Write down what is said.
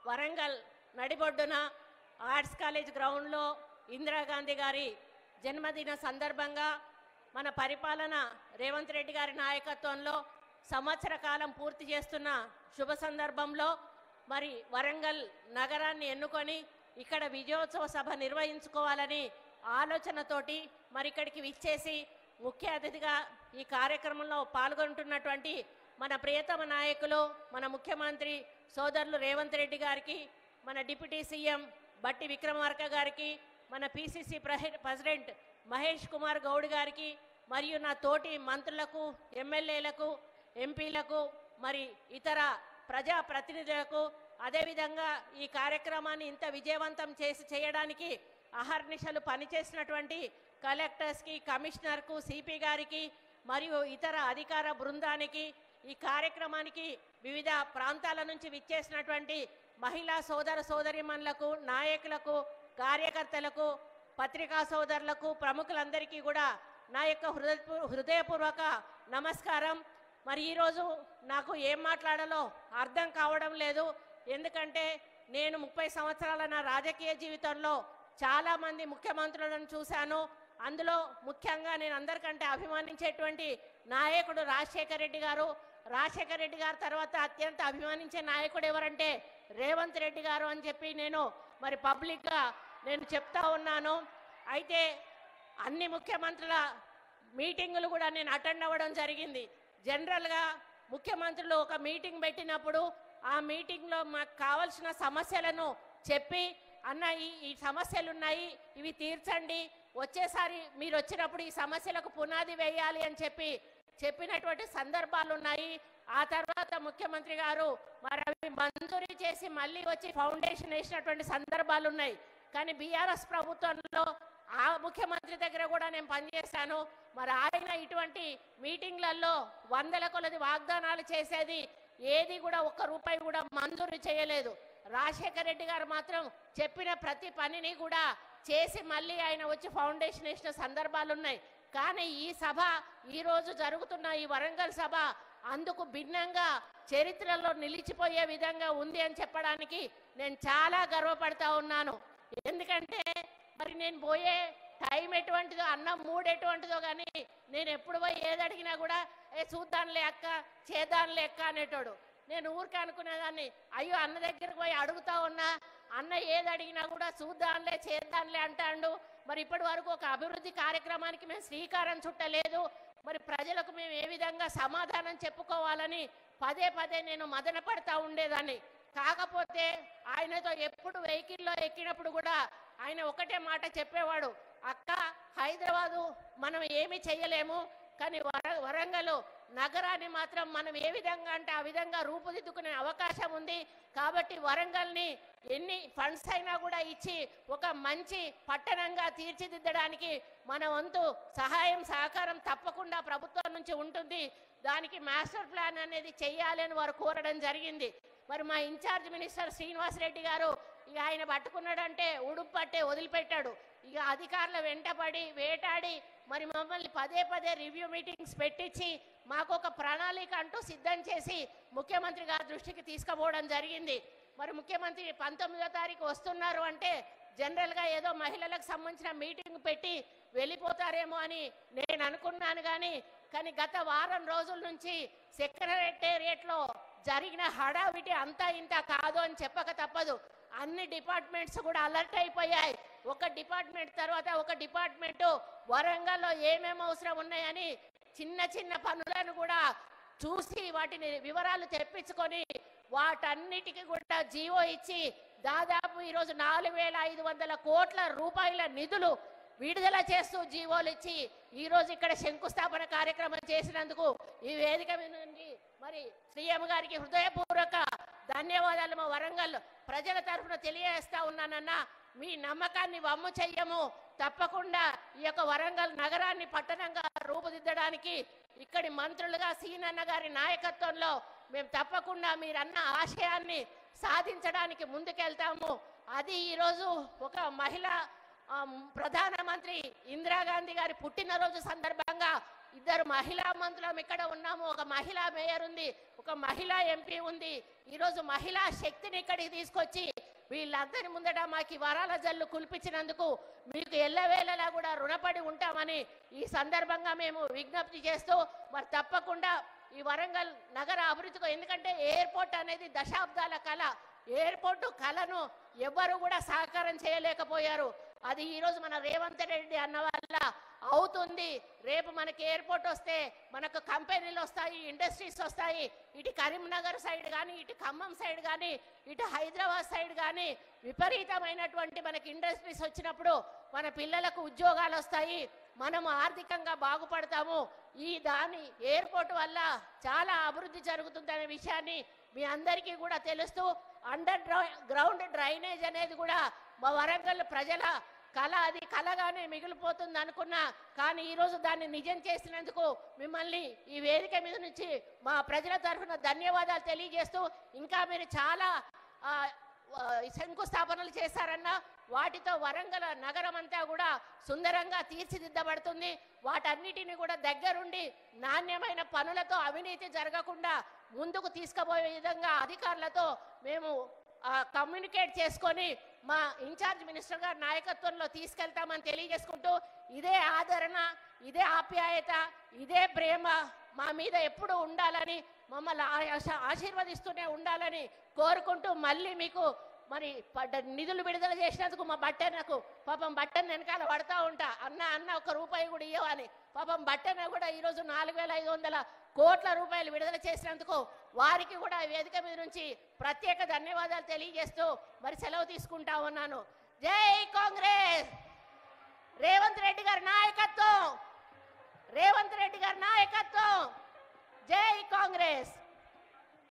వరంగల్ నడిబొడ్డున arts college గ్రౌండ్లో ఇందిరాగాంధీ గారి జన్మదిన సందర్భంగా మన పరిపాలన రేవంత్ రెడ్డి గారి నాయకత్వంలో సంవత్సర కాలం పూర్తి చేస్తున్న శుభ సందర్భంలో మరి వరంగల్ నగరాన్ని ఎన్నుకొని ఇక్కడ విజయోత్సవ సభ నిర్వహించుకోవాలని ఆలోచనతోటి మరి ఇక్కడికి విచ్చేసి ముఖ్య అతిథిగా ఈ కార్యక్రమంలో పాల్గొంటున్నటువంటి మన ప్రియతమ నాయకులు మన ముఖ్యమంత్రి సోదరులు రేవంత్ రెడ్డి గారికి, మన డిప్యూటీ సీఎం బట్టి విక్రమార్క గారికి, మన పిసిసి ప్రెసిడెంట్ మహేష్ కుమార్ గౌడ్ గారికి, మరియు నా తోటి మంత్రులకు, ఎమ్మెల్యేలకు, ఎంపీలకు, మరి ఇతర ప్రజాప్రతినిధులకు, అదేవిధంగా ఈ కార్యక్రమాన్ని ఇంత విజయవంతం చేయడానికి అహర్నిశలు పనిచేసినటువంటి కలెక్టర్స్కి, కమిషనర్కు, సిపి గారికి మరియు ఇతర అధికార బృందానికి, ఈ కార్యక్రమానికి వివిధ ప్రాంతాల నుంచి విచ్చేసినటువంటి మహిళా సోదరీమణులకు, నాయకులకు, కార్యకర్తలకు, పత్రికా సోదరులకు, ప్రముఖులందరికీ కూడా నా యొక్క హృదయపూర్వక నమస్కారం. మరి ఈరోజు నాకు ఏం మాట్లాడాలో అర్థం కావడం లేదు. ఎందుకంటే నేను 30 సంవత్సరాల నా రాజకీయ జీవితంలో చాలామంది ముఖ్యమంత్రులను చూశాను. అందులో ముఖ్యంగా నేను అందరికంటే అభిమానించేటువంటి నాయకుడు రాజశేఖర రెడ్డి గారు. రాజశేఖర రెడ్డి గారి తర్వాత అత్యంత అభిమానించే నాయకుడు ఎవరంటే రేవంత్ రెడ్డి గారు అని చెప్పి నేను మరి పబ్లిక్గా నేను చెప్తా ఉన్నాను. అయితే అన్ని ముఖ్యమంత్రుల మీటింగులు కూడా నేను అటెండ్ అవ్వడం జరిగింది. జనరల్గా ముఖ్యమంత్రులు ఒక మీటింగ్ పెట్టినప్పుడు ఆ మీటింగ్లో మాకు కావాల్సిన సమస్యలను చెప్పి, అన్న ఈ సమస్యలు ఉన్నాయి, ఇవి తీర్చండి, వచ్చేసారి మీరు వచ్చినప్పుడు ఈ సమస్యలకు పునాది వేయాలి అని చెప్పినటువంటి సందర్భాలు ఉన్నాయి. ఆ తర్వాత ముఖ్యమంత్రి గారు మరి అవి మంజూరీ చేసి మళ్ళీ వచ్చి ఫౌండేషన్ వేసినటువంటి సందర్భాలు ఉన్నాయి. కానీ బీఆర్ఎస్ ప్రభుత్వంలో ఆ ముఖ్యమంత్రి దగ్గర కూడా నేను పనిచేశాను. మరి ఆయన ఇటువంటి మీటింగ్లలో వందల కొలది వాగ్దానాలు చేసేది, ఏది కూడా ఒక్క రూపాయి కూడా మంజూరు చేయలేదు. రాజశేఖర రెడ్డి గారు మాత్రం చెప్పిన ప్రతి పనిని కూడా చేసి మళ్ళీ ఆయన వచ్చి ఫౌండేషన్ వేసిన సందర్భాలు ఉన్నాయి. కానీ ఈ సభ, ఈరోజు జరుగుతున్న ఈ వరంగల్ సభ అందుకు భిన్నంగా చరిత్రలో నిలిచిపోయే విధంగా ఉంది అని చెప్పడానికి నేను చాలా గర్వపడతా ఉన్నాను. ఎందుకంటే మరి నేను పోయే టైం ఎటువంటిదో, అన్నం మూడు ఎటువంటిదో, కానీ నేను ఎప్పుడు పోయి ఏది అడిగినా కూడా చూద్దాంలే అక్క, చేద్దాంలే అక్క అనేటోడు. నేను ఊరికే అనుకునేదాన్ని, అయ్యో అన్న దగ్గరకు పోయి అడుగుతా ఉన్నా, అన్న ఏది అడిగినా కూడా చూద్దాంలే చేద్దాంలే అంటాడు. మరి ఇప్పటి వరకు ఒక అభివృద్ధి కార్యక్రమానికి మేము శ్రీకారం చుట్టలేదు. మరి ప్రజలకు మేము ఏ విధంగా సమాధానం చెప్పుకోవాలని పదే పదే నేను మదన పడతా ఉండేదాన్ని. కాకపోతే ఆయనతో ఎప్పుడు వెహికల్లో ఎక్కినప్పుడు కూడా ఆయన ఒకటే మాట చెప్పేవాడు, అక్క హైదరాబాదు మనం ఏమీ చెయ్యలేము, కానీ వరంగల్ నగరాన్ని మాత్రం మనం ఏ విధంగా అంటే ఆ విధంగా రూపుదిద్దుకునే అవకాశం ఉంది. కాబట్టి వరంగల్ని ఎన్ని ఫండ్స్ అయినా కూడా ఇచ్చి ఒక మంచి పట్టణంగా తీర్చిదిద్దడానికి మన వంతు సహాయం సహకారం తప్పకుండా ప్రభుత్వం నుంచి ఉంటుంది. దానికి మాస్టర్ ప్లాన్ అనేది చెయ్యాలి అని వారు కోరడం జరిగింది. మరి మా ఇన్ఛార్జ్ మినిస్టర్ శ్రీనివాసరెడ్డి గారు ఇక ఆయన పట్టుకున్నాడంటే ఉడుపు పట్టే వదిలిపెట్టాడు. ఇక అధికారుల వెంటపడి వేటాడి మరి మమ్మల్ని పదే పదే రివ్యూ మీటింగ్స్ పెట్టించి మాకు ఒక ప్రణాళిక అంటూ సిద్ధం చేసి ముఖ్యమంత్రి గారి దృష్టికి తీసుకుపోవడం జరిగింది. మరి ముఖ్యమంత్రి 19వ తారీఖు వస్తున్నారు అంటే జనరల్గా ఏదో మహిళలకు సంబంధించిన మీటింగ్ పెట్టి వెళ్ళిపోతారేమో అని నేను అనుకున్నాను. కానీ గత వారం రోజుల నుంచి సెక్రటేరియట్లో జరిగిన హడావిటి అంతా ఇంత కాదు అని చెప్పక తప్పదు. అన్ని డిపార్ట్మెంట్స్ కూడా అలర్ట్ అయిపోయాయి. ఒక డిపార్ట్మెంట్ తర్వాత ఒక డిపార్ట్మెంటు వరంగల్లో ఏమేమి అవసరం ఉన్నాయని చిన్న చిన్న పనులను కూడా చూసి వాటిని వివరాలు తెప్పించుకొని వాటన్నిటికీ కూడా జీవో ఇచ్చి దాదాపు ఈరోజు 4,500 కోట్ల రూపాయల నిధులు విడుదల చేస్తూ జీవోలు ఇచ్చి ఈరోజు ఇక్కడ శంకుస్థాపన కార్యక్రమం చేసినందుకు ఈ వేదిక నుండి మరి సీఎం గారికి హృదయపూర్వక ధన్యవాదాలు మా వరంగల్ ప్రజల తరఫున తెలియజేస్తా ఉన్నానన్నా. మీ నమ్మకాన్ని వమ్ము చెయ్యము. తప్పకుండా ఈ యొక్క వరంగల్ నగరాన్ని పట్టణంగా రూపుదిద్దడానికి ఇక్కడి మంత్రులుగా సీనన్న గారి నాయకత్వంలో మేము తప్పకుండా మీరన్న ఆశయాన్ని సాధించడానికి ముందుకెళ్తాము. అది ఈరోజు ఒక మహిళ ప్రధానమంత్రి ఇందిరాగాంధీ గారి పుట్టినరోజు సందర్భంగా 2 మహిళా మంత్రులం ఇక్కడ ఉన్నాము, ఒక మహిళా మేయర్ ఉంది, ఒక మహిళా ఎంపీ ఉంది. ఈరోజు మహిళా శక్తిని ఇక్కడికి తీసుకొచ్చి వీళ్ళందరి ముందట మాకు వరాల జల్లు కుల్పించినందుకు మీకు ఎల్లవేళలా కూడా రుణపడి ఉంటామని ఈ సందర్భంగా మేము విజ్ఞప్తి చేస్తూ, మరి తప్పకుండా ఈ వరంగల్ నగర అభివృద్ధికి, ఎందుకంటే ఎయిర్పోర్ట్ అనేది దశాబ్దాల కళ, ఎయిర్పోర్టు కళను ఎవ్వరు కూడా సహకారం చేయలేకపోయారు. అది ఈరోజు మన రేవంత్ రెడ్డి అన్న వల్ల అవుతుంది. రేపు మనకి ఎయిర్పోర్ట్ వస్తే మనకు కంపెనీలు వస్తాయి, ఇండస్ట్రీస్ వస్తాయి. ఇటు కరీంనగర్ సైడ్ కానీ, ఇటు ఖమ్మం సైడ్ కానీ, ఇటు హైదరాబాద్ సైడ్ కానీ విపరీతమైనటువంటి మనకి ఇండస్ట్రీస్ వచ్చినప్పుడు మన పిల్లలకు ఉద్యోగాలు వస్తాయి, మనము ఆర్థికంగా బాగుపడతాము. ఈ దాని ఎయిర్పోర్ట్ వల్ల చాలా అభివృద్ధి జరుగుతుందనే విషయాన్ని మీ అందరికీ కూడా తెలుస్తూ, అండర్ గ్రౌండ్ డ్రైనేజ్ అనేది కూడా మా వరంగల్ ప్రజల కళ, అది కళగానే మిగిలిపోతుంది అనుకున్నా. కానీ ఈరోజు దాన్ని నిజం చేసినందుకు మిమ్మల్ని ఈ వేదిక మీద నుంచి మా ప్రజల తరఫున ధన్యవాదాలు తెలియజేస్తూ, ఇంకా మీరు చాలా శంకుస్థాపనలు చేశారన్న వాటితో వరంగల్ నగరం అంతా కూడా సుందరంగా తీర్చిదిద్దబడుతుంది. వాటన్నిటిని కూడా దగ్గరుండి నాణ్యమైన పనులతో అవినీతి జరగకుండా ముందుకు తీసుకుపోయే విధంగా అధికారులతో మేము కమ్యూనికేట్ చేసుకొని మా ఇన్ఛార్జ్ మినిస్టర్ గారి నాయకత్వంలో తీసుకెళ్తామని తెలియజేసుకుంటూ, ఇదే ఆదరణ, ఇదే ఆప్యాయత, ఇదే ప్రేమ మా మీద ఎప్పుడు ఉండాలని, మమ్మల్ని ఆశీర్వదిస్తూనే ఉండాలని కోరుకుంటూ, మళ్ళీ మీకు మరి నిధులు విడుదల చేసినందుకు మా బట్టన్నకు పాపం బట్టన్న వెనకాల పడతా ఉంటా, అన్న 1 రూపాయి కూడా ఇవ్వని, పాపం బట్టన్న కూడా ఈరోజు 4,500 కోట్ల రూపాయలు విడుదల చేసినందుకు వారికి కూడా వేదిక మీద నుంచి ప్రత్యేక ధన్యవాదాలు తెలియజేస్తూ మరి సెలవు తీసుకుంటా ఉన్నాను. జై కాంగ్రెస్! రేవంత్ రెడ్డి గారి నాయకత్వం, రేవంత్ రెడ్డి గారి నాయకత్వం! జై కాంగ్రెస్!